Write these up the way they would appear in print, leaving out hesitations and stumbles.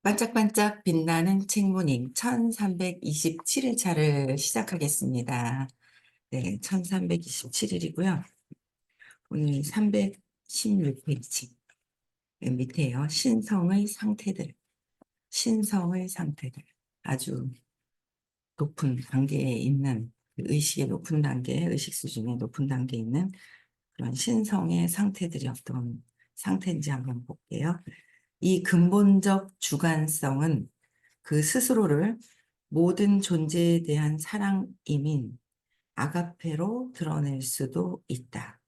반짝반짝 빛나는 책무님 1327일차를 시작하겠습니다. 네, 1327일이고요. 오늘 316페이지 밑에요. 신성의 상태들, 신성의 상태들. 아주 높은 단계에 있는, 의식의 높은 단계, 의식 수준의 높은 단계에 있는 그런 신성의 상태들이 어떤 상태인지 한번 볼게요. 이 근본적 주관성은 그 스스로를 모든 존재에 대한 사랑임인 아가페로 드러낼 수도 있다.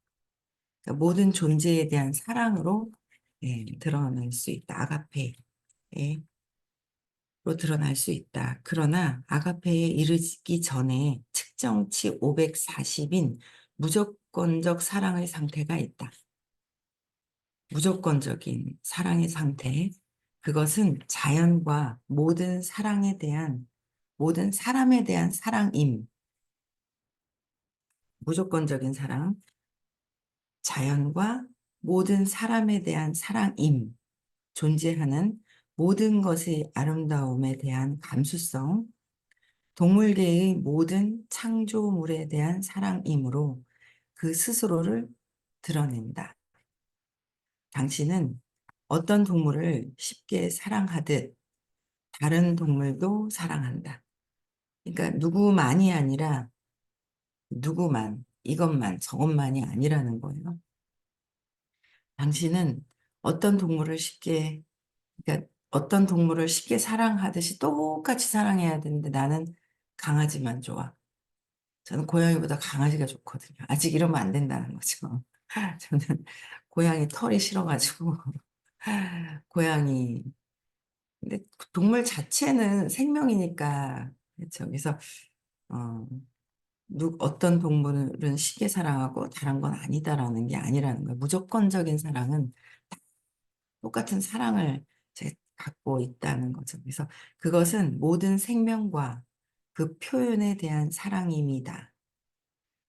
그러니까 모든 존재에 대한 사랑으로 드러낼 수 있다. 아가페로 드러날 수 있다. 그러나 아가페에 이르기 전에 측정치 540인 무조건적 사랑의 상태가 있다. 무조건적인 사랑의 상태. 그것은 자연과 모든 사람에 대한 사랑임. 무조건적인 사랑. 자연과 모든 사람에 대한 사랑임. 존재하는 모든 것의 아름다움에 대한 감수성. 동물계의 모든 창조물에 대한 사랑이므로 그 스스로를 드러낸다. 당신은 어떤 동물을 쉽게 사랑하듯 다른 동물도 사랑한다. 그러니까 누구만이 아니라 누구만, 이것만, 저것만이 아니라는 거예요. 당신은 어떤 동물을 쉽게, 그러니까 어떤 동물을 쉽게 사랑하듯이 똑같이 사랑해야 되는데 나는 강아지만 좋아. 저는 고양이보다 강아지가 좋거든요. 아직 이러면 안 된다는 거죠. 저는 고양이 털이 싫어가지고, 고양이, 근데 동물 자체는 생명이니까, 그렇죠. 그래서, 어, 어떤 동물은 쉽게 사랑하고 다른 건 아니다라는 게 아니라는 거예요. 무조건적인 사랑은 똑같은 사랑을 갖고 있다는 거죠. 그래서 그것은 모든 생명과 그 표현에 대한 사랑입니다.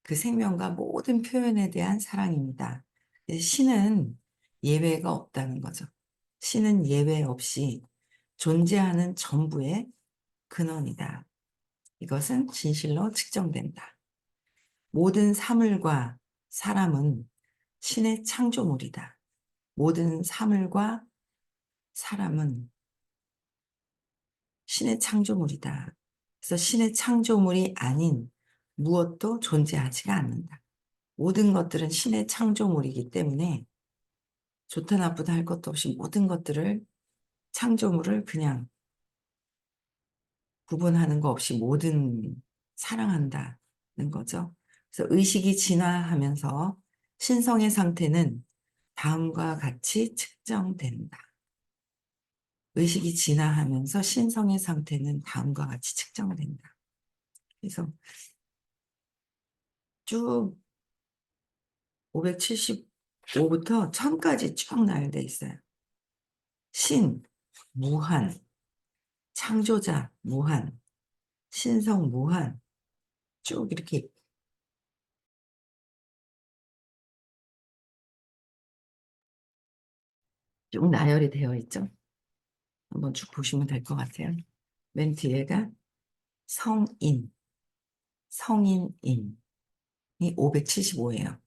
그 생명과 모든 표현에 대한 사랑입니다. 신은 예외가 없다는 거죠. 신은 예외 없이 존재하는 전부의 근원이다. 이것은 진실로 측정된다. 모든 사물과 사람은 신의 창조물이다. 모든 사물과 사람은 신의 창조물이다. 그래서 신의 창조물이 아닌 무엇도 존재하지가 않는다. 모든 것들은 신의 창조물이기 때문에 좋다 나쁘다 할 것도 없이 모든 것들을 창조물을 그냥 구분하는 거 없이 모든 사랑한다는 거죠. 그래서 의식이 진화하면서 신성의 상태는 다음과 같이 측정된다. 의식이 진화하면서 신성의 상태는 다음과 같이 측정된다. 그래서 쭉 575부터 1000까지 쭉 나열돼 있어요. 신, 무한, 창조자, 무한, 신성, 무한, 쭉 이렇게 쭉 나열이 되어 있죠. 한번 쭉 보시면 될 것 같아요. 맨 뒤에가 성인, 성인인이 575예요.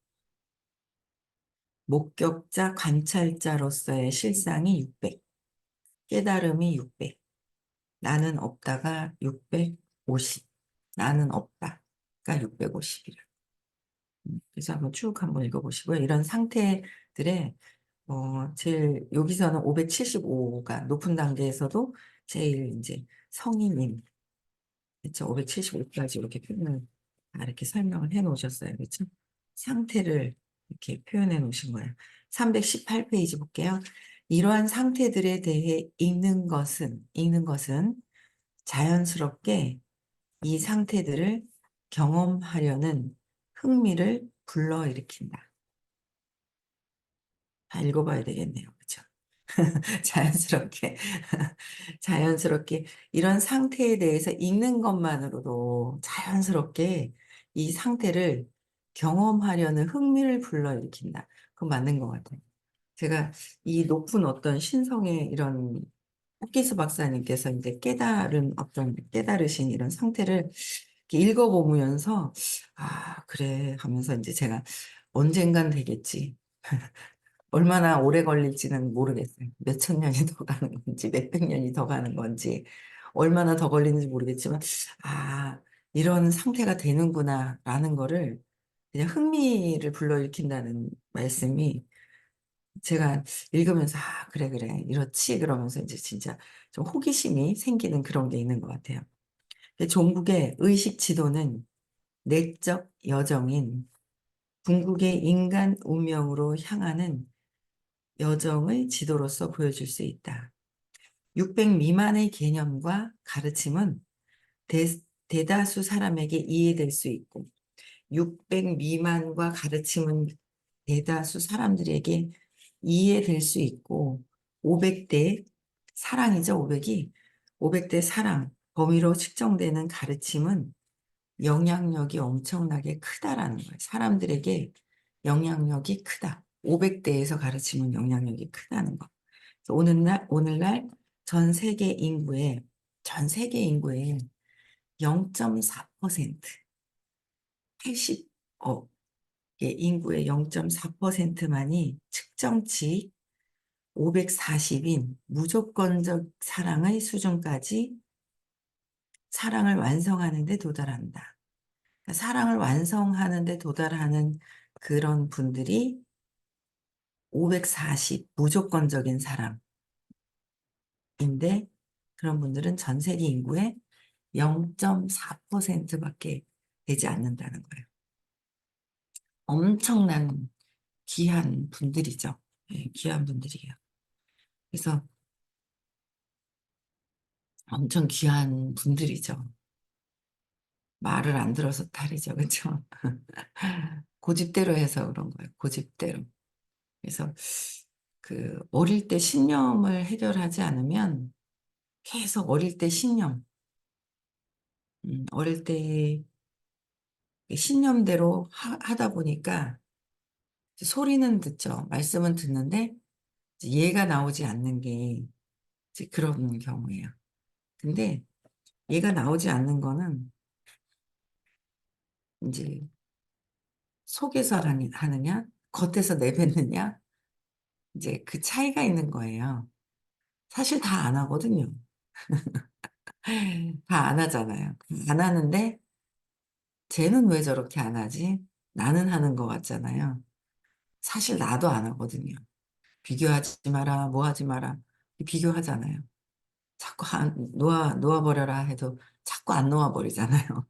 목격자, 관찰자로서의 실상이 600, 깨달음이 600, 나는 없다가 650, 나는 없다가 650이라. 그래서 한번 읽어보시고요. 이런 상태들의 제일 여기서는 575가 높은 단계에서도 제일 이제 성인인, 그렇죠? 575까지 이렇게 표현을 이렇게 설명을 해 놓으셨어요. 그렇죠? 상태를 이렇게 표현해 놓으신 거예요. 318페이지 볼게요. 이러한 상태들에 대해 읽는 것은 자연스럽게 이 상태들을 경험하려는 흥미를 불러일으킨다. 다 읽어봐야 되겠네요. 그렇죠? 자연스럽게, 자연스럽게 이런 상태에 대해서 읽는 것만으로도 자연스럽게 이 상태를 경험하려는 흥미를 불러일으킨다. 그건 맞는 것 같아요. 제가 이 높은 어떤 신성의 이런 헛기수 박사님께서 이제 깨달으신 이런 상태를 이렇게 읽어보면서, 아, 그래 하면서 이제 제가 언젠간 되겠지. 얼마나 오래 걸릴지는 모르겠어요. 몇천 년이 더 가는 건지, 몇백 년이 더 가는 건지, 얼마나 더 걸리는지 모르겠지만, 아, 이런 상태가 되는구나라는 거를 그냥 흥미를 불러일으킨다는 말씀이 제가 읽으면서, 아, 그래, 그래, 이렇지. 그러면서 이제 진짜 좀 호기심이 생기는 그런 게 있는 것 같아요. 근데 종북의 의식 지도는 내적 여정인 궁극의 인간 운명으로 향하는 여정의 지도로서 보여줄 수 있다. 600 미만의 개념과 가르침은 대, 대다수 사람에게 이해될 수 있고, 600 미만과 가르침은 대다수 사람들에게 이해될 수 있고, 500대 사랑이죠, 500이. 500대 사랑, 범위로 측정되는 가르침은 영향력이 엄청나게 크다라는 거예요. 사람들에게 영향력이 크다. 500대에서 가르치면 영향력이 크다는 거. 그래서 오늘날 전 세계 인구의 0.4%, 80억의 인구의 0.4%만이 측정치 540인 무조건적 사랑의 수준까지 사랑을 완성하는 데 도달한다. 그러니까 사랑을 완성하는 데 도달하는 그런 분들이 540 무조건적인 사랑인데 그런 분들은 전 세계 인구의 0.4%밖에 되지 않는다는 거예요. 엄청난 귀한 분들이죠. 예, 귀한 분들이에요. 그래서 엄청 귀한 분들이죠. 말을 안 들어서 탈이죠. 그렇죠? 고집대로 해서 그런 거예요. 고집대로. 그래서 그 어릴 때 신념을 해결하지 않으면 계속 어릴 때 신념, 어릴 때 신념대로 하다 보니까 소리는 듣죠. 말씀은 듣는데 이제 얘가 나오지 않는 게 이제 그런 경우예요. 근데 얘가 나오지 않는 거는 이제 속에서 하느냐, 겉에서 내뱉느냐, 이제 그 차이가 있는 거예요. 사실 다 안 하거든요. 다 안 하잖아요. 안 하는데 쟤는 왜 저렇게 안 하지? 나는 하는 것 같잖아요. 사실 나도 안 하거든요. 비교하지 마라, 뭐 하지 마라. 비교하잖아요. 자꾸 놓아버려라 해도 자꾸 안 놓아버리잖아요.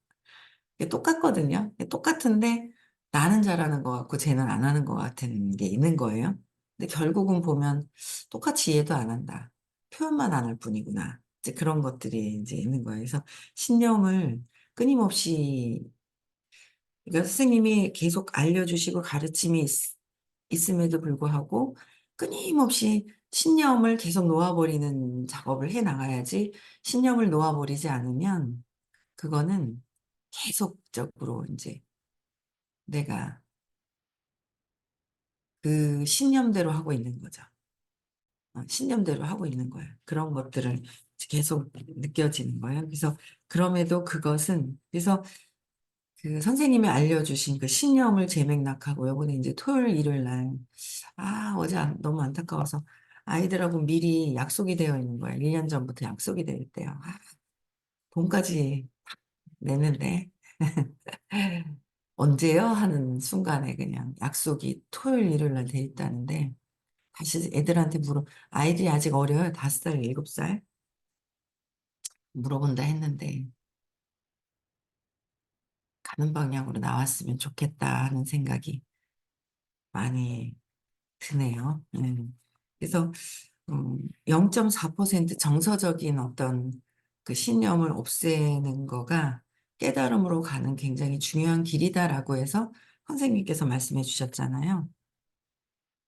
이게 똑같거든요. 이게 똑같은데 나는 잘하는 것 같고 쟤는 안 하는 것 같은 게 있는 거예요. 근데 결국은 보면 똑같이 이해도 안 한다. 표현만 안 할 뿐이구나. 이제 그런 것들이 이제 있는 거예요. 그래서 신념을 끊임없이 그러니까 선생님이 계속 알려주시고 가르침이 있음에도 불구하고 끊임없이 신념을 계속 놓아버리는 작업을 해 나가야지 신념을 놓아버리지 않으면 그거는 계속적으로 이제 내가 그 신념대로 하고 있는 거죠. 신념대로 하고 있는 거예요. 그런 것들을 계속 느껴지는 거예요. 그래서 그럼에도 그래서 그 선생님이 알려주신 그 신념을 재맥락하고 요번에 이제 토요일 일요일 날 어제 너무 안타까워서 아이들하고 미리 약속이 되어 있는 거예요. 1년 전부터 약속이 되어 있대요. 돈까지 내는데 언제요? 하는 순간에 그냥 약속이 토요일 일요일 날 돼 있다는데 다시 애들한테 아이들이 아직 어려요. 5살, 7살 물어본다 했는데 가는 방향으로 나왔으면 좋겠다 하는 생각이 많이 드네요. 그래서 0.4% 정서적인 어떤 그 신념을 없애는 거가 깨달음으로 가는 굉장히 중요한 길이다라고 해서 선생님께서 말씀해 주셨잖아요.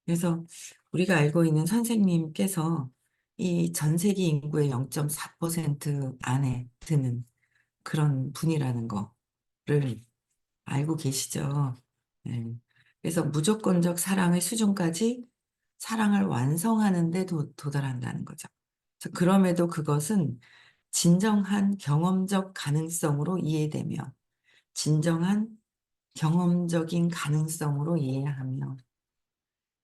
그래서 우리가 알고 있는 선생님께서 이 전 세계 인구의 0.4% 안에 드는 그런 분이라는 거를 알고 계시죠. 네. 그래서 무조건적 사랑의 수준까지 사랑을 완성하는 데 도달한다는 거죠. 그럼에도 그것은 진정한 경험적 가능성으로 이해되며, 진정한 경험적인 가능성으로 이해하며,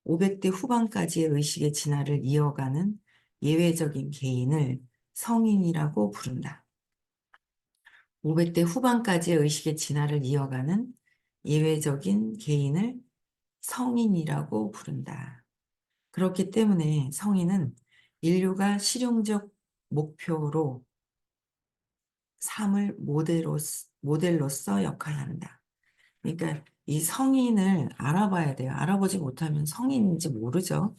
500대 후반까지의 의식의 진화를 이어가는 예외적인 개인을 성인이라고 부른다. 500대 후반까지의 의식의 진화를 이어가는 예외적인 개인을 성인이라고 부른다. 그렇기 때문에 성인은 인류가 실용적 목표로 삶을 모델로서 역할한다. 그러니까 이 성인을 알아봐야 돼요. 알아보지 못하면 성인인지 모르죠.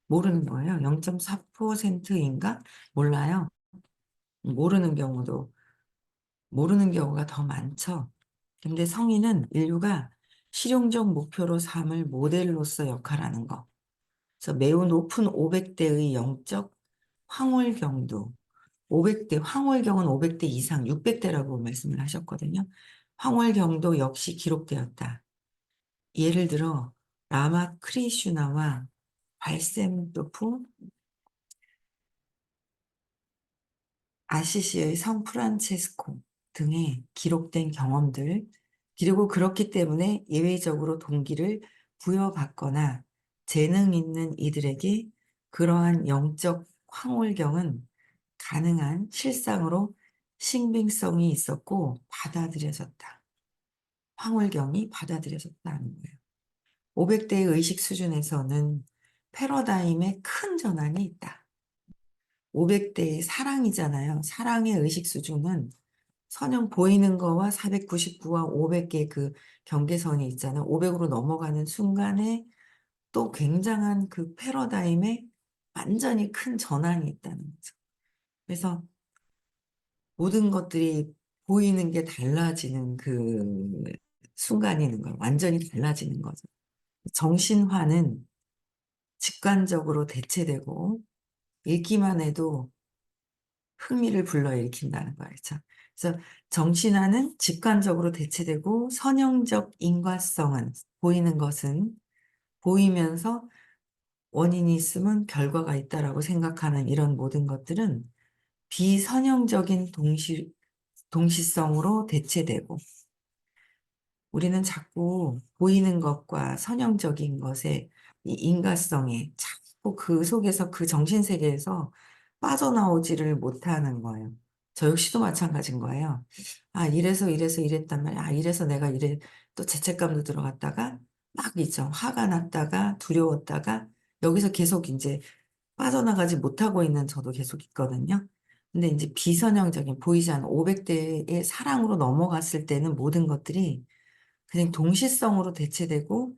모르는 거예요. 0.4%인가? 몰라요. 모르는 경우도, 모르는 경우가 더 많죠. 근데 성인은 인류가 실용적 목표로 삶을 모델로서 역할하는 거. 그래서 매우 높은 500대의 영적 황홀경도, 500대, 황홀경은 500대 이상, 600대라고 말씀을 하셨거든요. 황홀경도 역시 기록되었다. 예를 들어, 라마 크리슈나와 발셈도프 아시시의 성 프란체스코 등의 기록된 경험들, 그리고 그렇기 때문에 예외적으로 동기를 부여받거나 재능 있는 이들에게 그러한 영적 황홀경은 가능한 실상으로 신빙성이 있었고 받아들여졌다. 황홀경이 받아들여졌다는 거예요. 500대의 의식 수준에서는 패러다임에 큰 전환이 있다. 500대의 사랑이잖아요. 사랑의 의식 수준은 선형 보이는 거와 499와 500개 그 경계선이 있잖아요. 500으로 넘어가는 순간에 또 굉장한 그 패러다임에 완전히 큰 전환이 있다는 거죠. 그래서 모든 것들이 보이는 게 달라지는 그 순간이 있는 거예요. 완전히 달라지는 거죠. 정신화는 직관적으로 대체되고 읽기만 해도 흥미를 불러일으킨다는 거예요. 그렇죠? 그래서 정신화는 직관적으로 대체되고 선형적 인과성은 보이는 것은 보이면서 원인이 있으면 결과가 있다라고 생각하는 이런 모든 것들은 비선형적인 동시성으로 대체되고 우리는 자꾸 보이는 것과 선형적인 것의 이 인과성에 자꾸 그 속에서 그 정신세계에서 빠져나오지를 못하는 거예요. 저 역시도 마찬가지인 거예요. 아, 이래서 이랬단 말이야. 아, 이래서 내가 이래 또 죄책감도 들어갔다가 막 있죠. 화가 났다가 두려웠다가 여기서 계속 이제 빠져나가지 못하고 있는 저도 계속 있거든요. 근데 이제 비선형적인 보이지 않는 500대의 사랑으로 넘어갔을 때는 모든 것들이 그냥 동시성으로 대체되고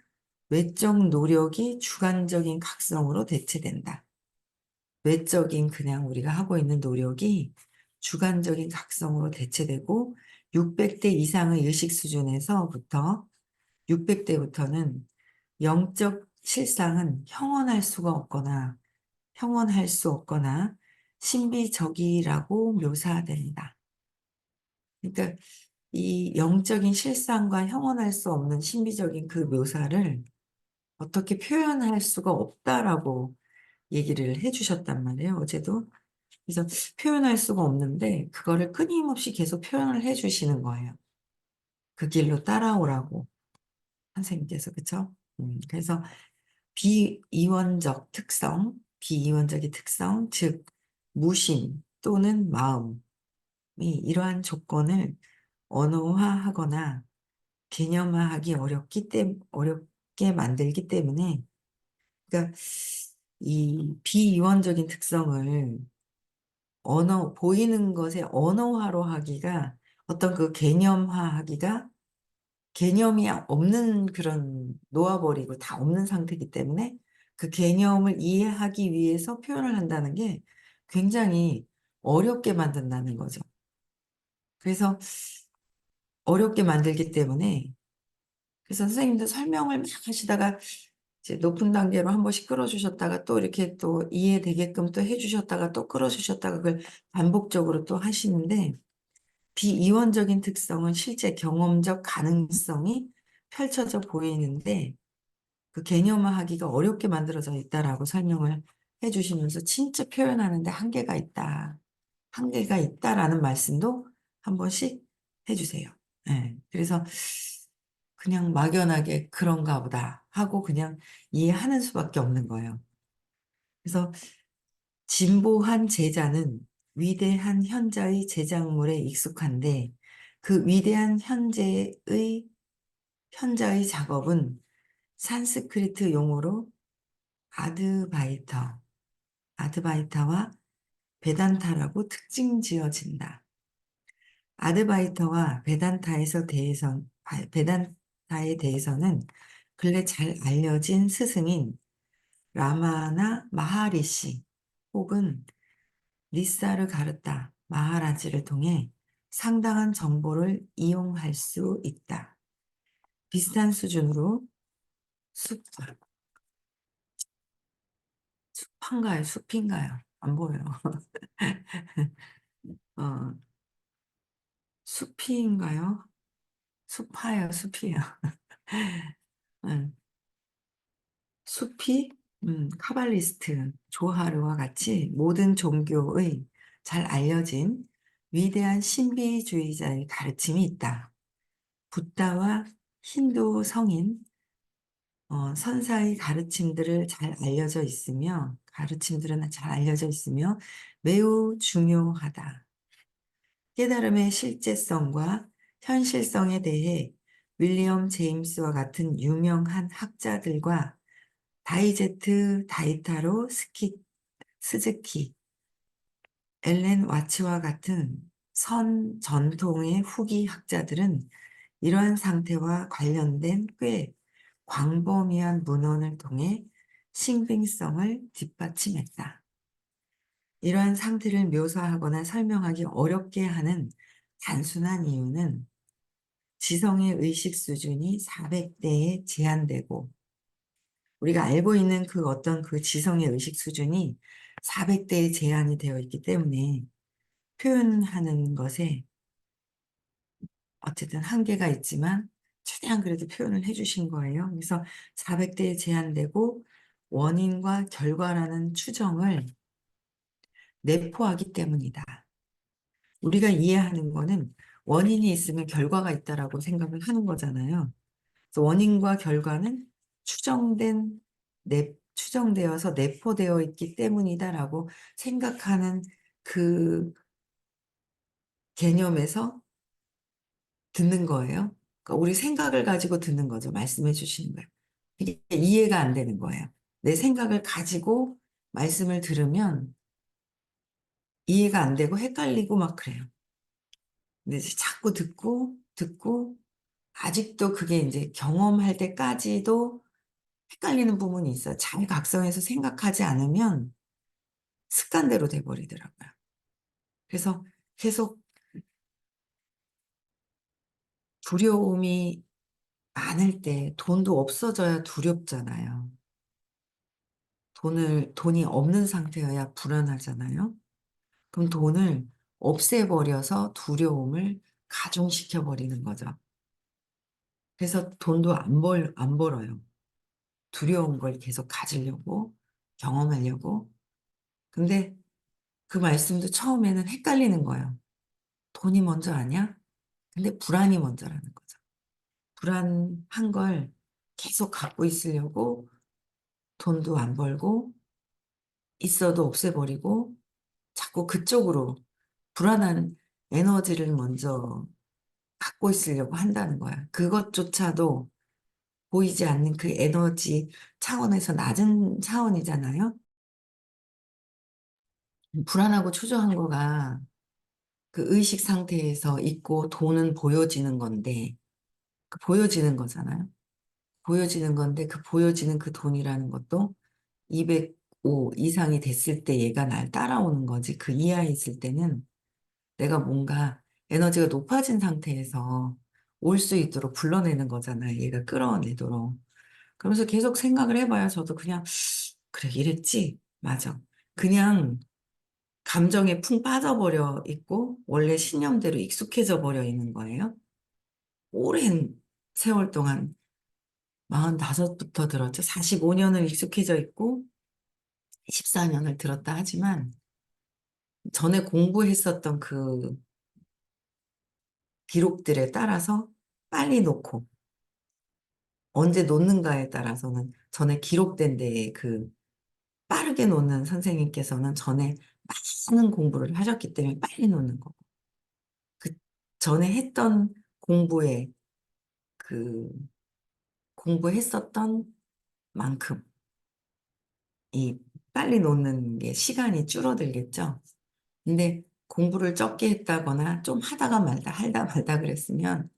외적 노력이 주관적인 각성으로 대체된다. 외적인 그냥 우리가 하고 있는 노력이 주관적인 각성으로 대체되고 600대 이상의 의식 수준에서부터 600대부터는 영적 실상은 형언할 수 없거나 신비적이라고 묘사된다. 그러니까 이 영적인 실상과 형언할 수 없는 신비적인 그 묘사를 어떻게 표현할 수가 없다라고 얘기를 해주셨단 말이에요, 어제도. 그래서 표현할 수가 없는데, 그거를 끊임없이 계속 표현을 해주시는 거예요. 그 길로 따라오라고, 선생님께서, 그쵸? 그래서 비이원적인 특성, 즉, 무심 또는 마음이 이러한 조건을 언어화하거나 개념화하기 어렵게 만들기 때문에, 그러니까 이 비이원적인 특성을 보이는 것에 언어화로 하기가 어떤 그 개념화하기가 개념이 없는 그런 놓아버리고 다 없는 상태이기 때문에 그 개념을 이해하기 위해서 표현을 한다는 게 굉장히 어렵게 만든다는 거죠. 그래서 어렵게 만들기 때문에 그래서 선생님도 설명을 막 하시다가 이제 높은 단계로 한 번씩 끌어주셨다가 또 이렇게 또 이해되게끔 또 해주셨다가 또 끌어주셨다가 그걸 반복적으로 또 하시는데 비이원적인 특성은 실제 경험적 가능성이 펼쳐져 보이는데 그 개념화하기가 어렵게 만들어져 있다라고 설명을 해주시면서 진짜 표현하는데 한계가 있다. 한계가 있다라는 말씀도 한 번씩 해주세요. 네, 그래서 그냥 막연하게 그런가 보다 하고 그냥 이해하는 수밖에 없는 거예요. 그래서 진보한 제자는 위대한 현자의 제작물에 익숙한데 그 위대한 현자의 작업은 산스크리트 용어로 아드바이터, 아드바이타와 베단타라고 특징 지어진다. 아드바이터와 베단타에 대해서는 근래 잘 알려진 스승인 라마나 마하리시 혹은 리사를 가르타 마하라지를 통해 상당한 정보를 이용할 수 있다. 비슷한 수준으로 숲, 숲한가요? 숲인가요? 안 보여요. 어, 숲인가요? 숲하요, 숲이요. 응. 숲이 카발리스트, 조하르와 같이 모든 종교의 잘 알려진 위대한 신비주의자의 가르침이 있다. 붓다와 힌두 성인, 선사의 가르침들은 잘 알려져 있으며 매우 중요하다. 깨달음의 실제성과 현실성에 대해 윌리엄 제임스와 같은 유명한 학자들과 다이제트 다이타로 스즈키, 엘렌 와츠와 같은 전통의 후기 학자들은 이러한 상태와 관련된 꽤 광범위한 문헌을 통해 신빙성을 뒷받침했다. 이러한 상태를 묘사하거나 설명하기 어렵게 하는 단순한 이유는 지성의 의식 수준이 400대에 제한되고 우리가 알고 있는 그 어떤 그 지성의 의식 수준이 400대에 제한이 되어 있기 때문에 표현하는 것에 어쨌든 한계가 있지만 최대한 그래도 표현을 해주신 거예요. 그래서 400대에 제한되고 원인과 결과라는 추정을 내포하기 때문이다. 우리가 이해하는 거는 원인이 있으면 결과가 있다라고 생각을 하는 거잖아요. 그래서 원인과 결과는 추정되어서 내포되어 있기 때문이다라고 생각하는 그 개념에서 듣는 거예요. 그러니까 우리 생각을 가지고 듣는 거죠. 말씀해 주시는 거예요. 이게 이해가 안 되는 거예요. 내 생각을 가지고 말씀을 들으면 이해가 안 되고 헷갈리고 막 그래요. 근데 이제 자꾸 듣고 아직도 그게 이제 경험할 때까지도 헷갈리는 부분이 있어요. 잘 각성해서 생각하지 않으면 습관대로 돼버리더라고요. 그래서 계속 두려움이 많을 때 돈도 없어져야 두렵잖아요. 돈이 없는 상태여야 불안하잖아요. 그럼 돈을 없애버려서 두려움을 가중시켜버리는 거죠. 그래서 돈도 안 벌어요. 두려운 걸 계속 가지려고, 경험하려고. 근데 그 말씀도 처음에는 헷갈리는 거예요. 돈이 먼저 아니야? 근데 불안이 먼저라는 거죠. 불안한 걸 계속 갖고 있으려고 돈도 안 벌고, 있어도 없애버리고, 자꾸 그쪽으로 불안한 에너지를 먼저 갖고 있으려고 한다는 거야. 그것조차도 보이지 않는 그 에너지 차원에서 낮은 차원이잖아요. 불안하고 초조한 거가 그 의식 상태에서 있고 돈은 보여지는 건데, 그 보여지는 거잖아요. 보여지는 건데 그 보여지는 그 돈이라는 것도 205 이상이 됐을 때 얘가 날 따라오는 거지. 그 이하에 있을 때는 내가 뭔가 에너지가 높아진 상태에서 올 수 있도록 불러내는 거잖아요. 얘가 끌어내도록. 그러면서 계속 생각을 해봐요. 저도 그냥, 그래, 이랬지. 맞아. 그냥 감정에 푹 빠져버려 있고, 원래 신념대로 익숙해져 버려 있는 거예요. 오랜 세월 동안, 45부터 들었죠. 45년을 익숙해져 있고, 14년을 들었다 하지만 전에 공부했었던 그 기록들에 따라서 빨리 놓고 언제 놓는가에 따라서는 전에 기록된 데에 그 빠르게 놓는 선생님께서는 전에 많은 공부를 하셨기 때문에 빨리 놓는 거고 그 전에 했던 공부에 그 공부했었던 만큼 이 빨리 놓는 게 시간이 줄어들겠죠. 근데 공부를 적게 했다거나 좀 하다가 말다, 하다 말다 그랬으면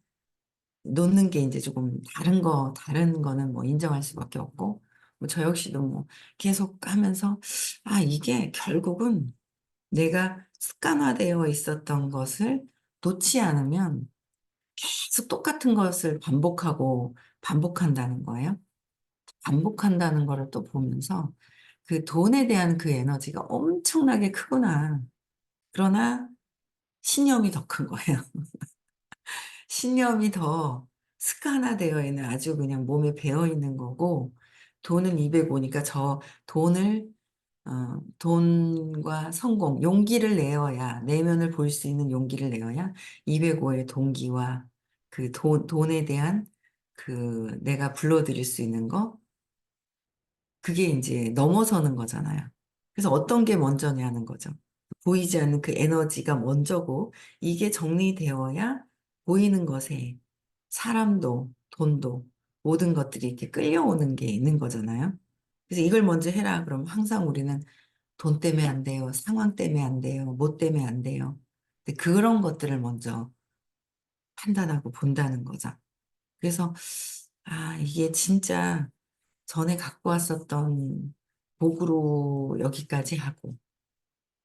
놓는 게 이제 조금 다른 거는 뭐 인정할 수밖에 없고, 뭐 저 역시도 뭐 계속 하면서, 아, 이게 결국은 내가 습관화되어 있었던 것을 놓지 않으면 계속 똑같은 것을 반복한다는 거예요. 반복한다는 거를 또 보면서 그 돈에 대한 그 에너지가 엄청나게 크구나. 그러나 신념이 더 큰 거예요. 신념이 더 습관화되어 있는 아주 그냥 몸에 배어 있는 거고 돈은 205니까 저 돈을 돈과 성공, 용기를 내어야 내면을 볼 수 있는 용기를 내어야 205의 동기와 그 돈에 대한 그 내가 불러들일 수 있는 거 그게 이제 넘어서는 거잖아요. 그래서 어떤 게 먼저냐는 거죠. 보이지 않는 그 에너지가 먼저고 이게 정리되어야 보이는 것에 사람도 돈도 모든 것들이 이렇게 끌려오는 게 있는 거잖아요. 그래서 이걸 먼저 해라. 그럼 항상 우리는 돈 때문에 안 돼요. 상황 때문에 안 돼요. 뭐 때문에 안 돼요. 근데 그런 것들을 먼저 판단하고 본다는 거죠. 그래서 아, 이게 진짜 전에 갖고 왔었던 복으로 여기까지 하고,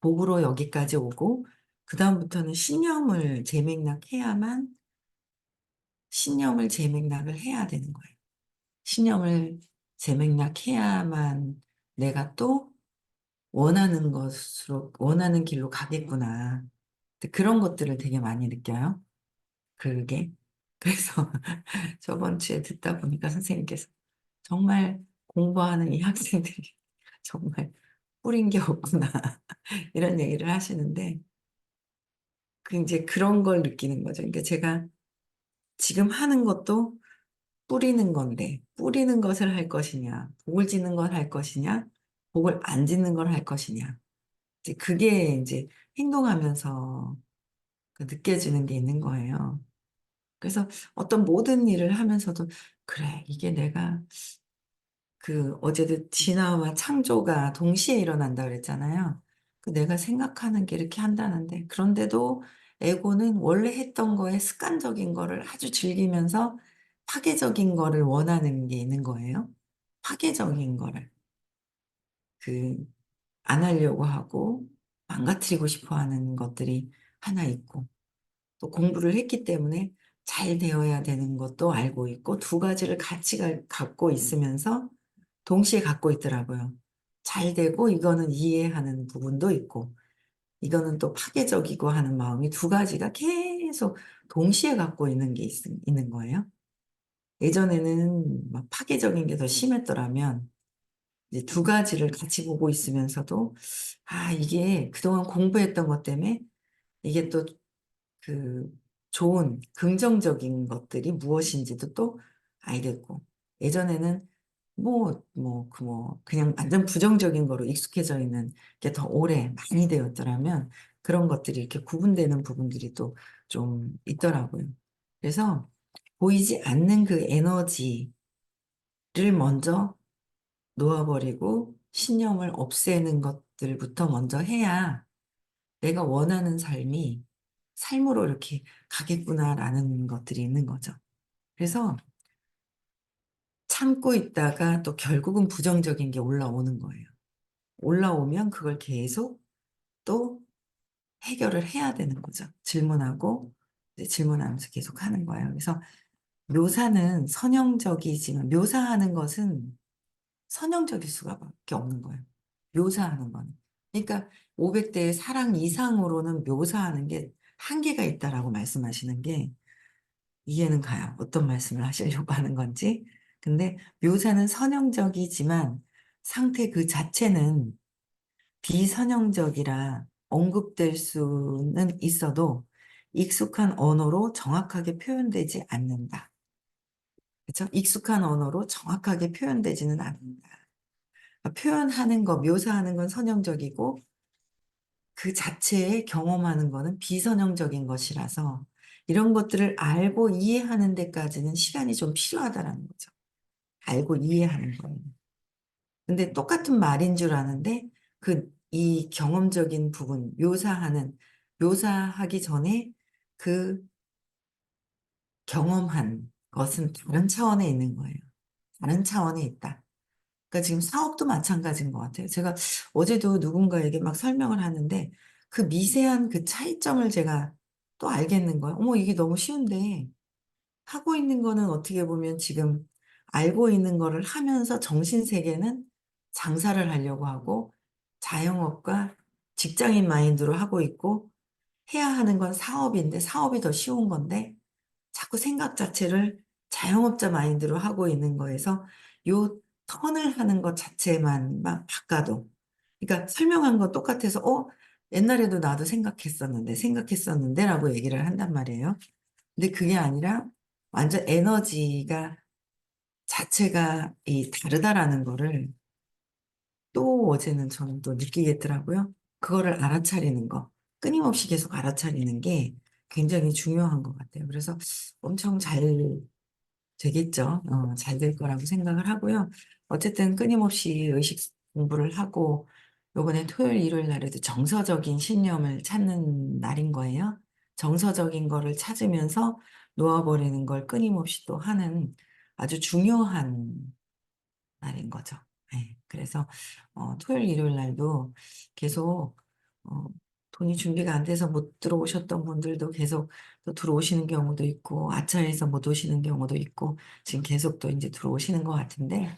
복으로 여기까지 오고, 그다음부터는 신념을 재맥락을 해야 되는 거예요. 신념을 재맥락해야만 내가 또 원하는 길로 가겠구나. 근데 그런 것들을 되게 많이 느껴요. 그게. 그래서 저번 주에 듣다 보니까 선생님께서 정말 공부하는 이 학생들이 정말 뿌린 게 없구나. 이런 얘기를 하시는데, 그 이제 그런 걸 느끼는 거죠. 그러니까 제가 지금 하는 것도 뿌리는 건데, 뿌리는 것을 할 것이냐, 복을 짓는 걸 할 것이냐, 복을 안 짓는 걸 할 것이냐. 이제 그게 이제 행동하면서 그 느껴지는 게 있는 거예요. 그래서 어떤 모든 일을 하면서도, 그래, 이게 내가 그 어제도 진화와 창조가 동시에 일어난다 그랬잖아요. 그 내가 생각하는 게 이렇게 한다는데 그런데도 에고는 원래 했던 거에 습관적인 거를 아주 즐기면서 파괴적인 거를 원하는 게 있는 거예요. 파괴적인 거를 그 안 하려고 하고 망가뜨리고 싶어 하는 것들이 하나 있고 또 공부를 했기 때문에 잘 되어야 되는 것도 알고 있고 두 가지를 같이 갖고 있으면서 동시에 갖고 있더라고요. 잘 되고 이거는 이해하는 부분도 있고 이거는 또 파괴적이고 하는 마음이 두 가지가 계속 동시에 갖고 있는 게 있는 거예요. 예전에는 막 파괴적인 게 더 심했더라면 이제 두 가지를 같이 보고 있으면서도 아, 이게 그동안 공부했던 것 때문에 이게 또 그 좋은 긍정적인 것들이 무엇인지도 또 알겠고 예전에는 그냥 완전 부정적인 거로 익숙해져 있는 게 더 오래 많이 되었더라면 그런 것들이 이렇게 구분되는 부분들이 또 좀 있더라고요. 그래서 보이지 않는 그 에너지를 먼저 놓아버리고 신념을 없애는 것들부터 먼저 해야 내가 원하는 삶으로 이렇게 가겠구나라는 것들이 있는 거죠. 그래서 참고 있다가 또 결국은 부정적인 게 올라오는 거예요. 올라오면 그걸 계속 또 해결을 해야 되는 거죠. 질문하고 이제 질문하면서 계속 하는 거예요. 그래서 묘사는 선형적이지만 묘사하는 것은 선형적일 수밖에 없는 거예요. 묘사하는 거는. 그러니까 500대의 사랑 이상으로는 묘사하는 게 한계가 있다라고 말씀하시는 게 이해는 가요. 어떤 말씀을 하시려고 하는 건지. 근데 묘사는 선형적이지만 상태 그 자체는 비선형적이라 언급될 수는 있어도 익숙한 언어로 정확하게 표현되지 않는다. 그렇죠? 익숙한 언어로 정확하게 표현되지는 않는다. 그러니까 표현하는 거, 묘사하는 건 선형적이고 그 자체에 경험하는 거는 비선형적인 것이라서 이런 것들을 알고 이해하는 데까지는 시간이 좀 필요하다라는 거죠. 알고 이해하는 거예요. 근데 똑같은 말인 줄 아는데 이 경험적인 부분, 묘사하기 전에 그 경험한 것은 다른 차원에 있는 거예요. 다른 차원에 있다. 그러니까 지금 사업도 마찬가지인 것 같아요. 제가 어제도 누군가에게 막 설명을 하는데 그 미세한 그 차이점을 제가 또 알겠는 거예요. 어머, 이게 너무 쉬운데 하고 있는 거는 어떻게 보면 지금 알고 있는 거를 하면서 정신 세계는 장사를 하려고 하고 자영업과 직장인 마인드로 하고 있고 해야 하는 건 사업인데 사업이 더 쉬운 건데 자꾸 생각 자체를 자영업자 마인드로 하고 있는 거에서 요 턴을 하는 것 자체만 막 바꿔도 그러니까 설명한 건 똑같아서 옛날에도 나도 생각했었는데라고 얘기를 한단 말이에요. 근데 그게 아니라 완전 에너지가 자체가 이 다르다라는 거를 또 어제는 저는 또 느끼겠더라고요. 그거를 알아차리는 거, 끊임없이 계속 알아차리는 게 굉장히 중요한 것 같아요. 그래서 엄청 잘 되겠죠. 잘 될 거라고 생각을 하고요. 어쨌든 끊임없이 의식 공부를 하고 요번에 토요일, 일요일 날에도 정서적인 신념을 찾는 날인 거예요. 정서적인 거를 찾으면서 놓아버리는 걸 끊임없이 또 하는 아주 중요한 날인 거죠. 네, 그래서 토요일, 일요일 날도 계속 어, 돈이 준비가 안 돼서 못 들어오셨던 분들도 계속 또 들어오시는 경우도 있고 아차에서 못 오시는 경우도 있고 지금 계속 또 이제 들어오시는 것 같은데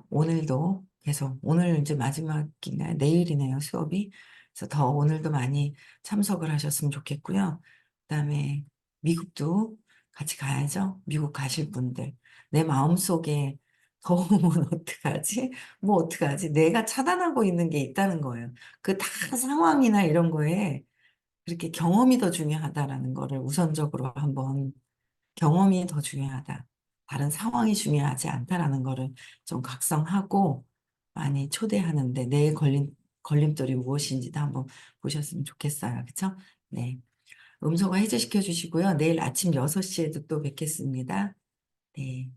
오늘도 계속 오늘 이제 마지막인가요? 내일이네요, 수업이. 그래서 더 오늘도 많이 참석을 하셨으면 좋겠고요. 그다음에 미국도 같이 가야죠. 미국 가실 분들. 내 마음속에 더우면 어떡하지? 뭐 어떡하지? 내가 차단하고 있는 게 있다는 거예요. 그 다 상황이나 이런 거에 그렇게 경험이 더 중요하다라는 거를 우선적으로 한번 경험이 더 중요하다. 다른 상황이 중요하지 않다라는 거를 좀 각성하고 많이 초대하는데 내 걸림돌이 무엇인지도 한번 보셨으면 좋겠어요. 그쵸? 네. 음소거 해제시켜 주시고요. 내일 아침 6시에도 또 뵙겠습니다. 네.